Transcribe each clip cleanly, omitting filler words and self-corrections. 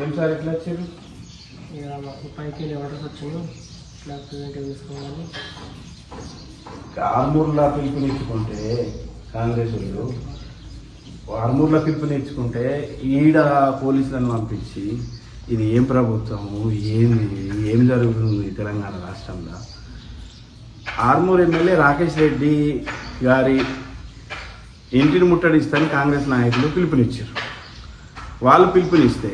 ఏం సార్ ఎట్లా వచ్చారు? పైకి ఆర్డర్స్ వచ్చింది, నాకు ప్రెజెంట్ తీసుకోవాలి. ఆర్మూర్లో పిలుపునిచ్చుకుంటే కాంగ్రెస్ వాళ్ళు ఆర్మూర్లో పిలుపునిచ్చుకుంటే ఈడ పోలీసులను పంపించి ఇది ఏం ప్రభుత్వము, ఏం జరుగుతుంది తెలంగాణ రాష్ట్రంలో? ఆర్మూర్ ఎమ్మెల్యే రాకేష్ రెడ్డి గారి ఇంటిని ముట్టడిస్తాని కాంగ్రెస్ నాయకులు పిలుపునిచ్చారు. వాళ్ళు పిలుపునిస్తే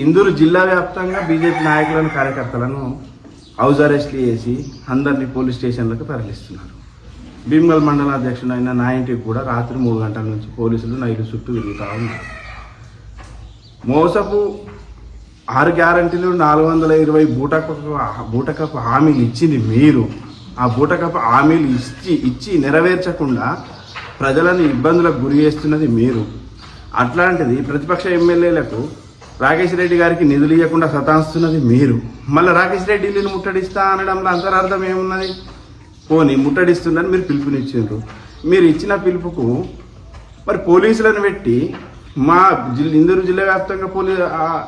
ఇందూరు జిల్లా వ్యాప్తంగా బీజేపీ నాయకులను కార్యకర్తలను హౌస్ అరెస్ట్లు చేసి అందరినీ పోలీస్ స్టేషన్లకు తరలిస్తున్నారు. భీమ్గల్ మండల అధ్యక్షుడైన నా ఇంటికి కూడా రాత్రి 3 గంటల నుంచి పోలీసులు నైలు చుట్టూ తిరుగుతూ ఉన్నారు. మోసపు 6 గ్యారంటీలు 420 బూటకపు హామీలు ఇచ్చింది మీరు. ఆ బూటకపు హామీలు ఇచ్చి నెరవేర్చకుండా ప్రజలను ఇబ్బందులకు గురి చేస్తున్నది మీరు. అట్లాంటిది ప్రతిపక్ష ఎమ్మెల్యేలకు రాకేష్ రెడ్డి గారికి నిధులు ఇవ్వకుండా సతాస్తున్నది మీరు. మళ్ళీ రాకేష్ రెడ్డి ఇల్లుని ముట్టడిస్తా అనడంలో అంతరార్థం ఏమున్నది? పోనీ ముట్టడిస్తుందని మీరు పిలుపునిచ్చిండ్రు. మీరు ఇచ్చిన పిలుపుకు మరి పోలీసులను పెట్టి మా ఇందూరు జిల్లా వ్యాప్తంగా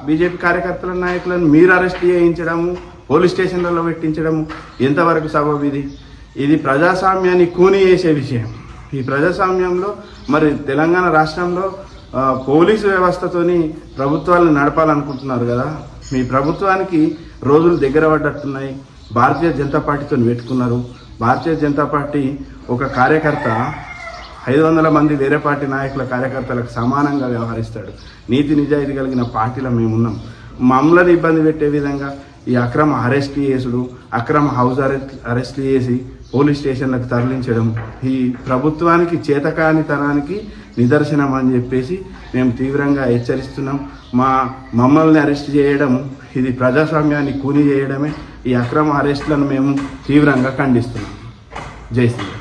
బీజేపీ కార్యకర్తల నాయకులను మీరు అరెస్ట్ చేయించడము, పోలీస్ స్టేషన్లలో పెట్టించడము ఎంతవరకు సబబు? ఇది ప్రజాస్వామ్యాన్ని కూని చేసే విషయం. ఈ ప్రజాస్వామ్యంలో మరి తెలంగాణ రాష్ట్రంలో పోలీసు వ్యవస్థతోని ప్రభుత్వాలను నడపాలనుకుంటున్నారు కదా. మీ ప్రభుత్వానికి రోజులు దగ్గర పడ్డట్టున్నాయి. భారతీయ జనతా పార్టీతో పెట్టుకున్నారు. భారతీయ జనతా పార్టీ ఒక కార్యకర్త 500 మంది వేరే పార్టీ నాయకుల కార్యకర్తలకు సమానంగా వ్యవహరిస్తాడు. నీతి నిజాయితీ కలిగిన పార్టీలో మేమున్నాం. మమ్మల్ని ఇబ్బంది పెట్టే విధంగా ఈ అక్రమ అరెస్ట్ చేసుడు, అక్రమ హౌస్ అరెస్ట్ చేసి పోలీస్ స్టేషన్లకు తరలించడం ఈ ప్రభుత్వానికి చేతకానితనానికి నిదర్శనం అని చెప్పేసి మేము తీవ్రంగా హెచ్చరిస్తున్నాం. మమ్మల్ని అరెస్ట్ చేయడం ఇది ప్రజాస్వామ్యాన్ని కూని చేయడమే. ఈ అక్రమ అరెస్టులను మేము తీవ్రంగా ఖండిస్తున్నాం. జై శ్రీరామ్.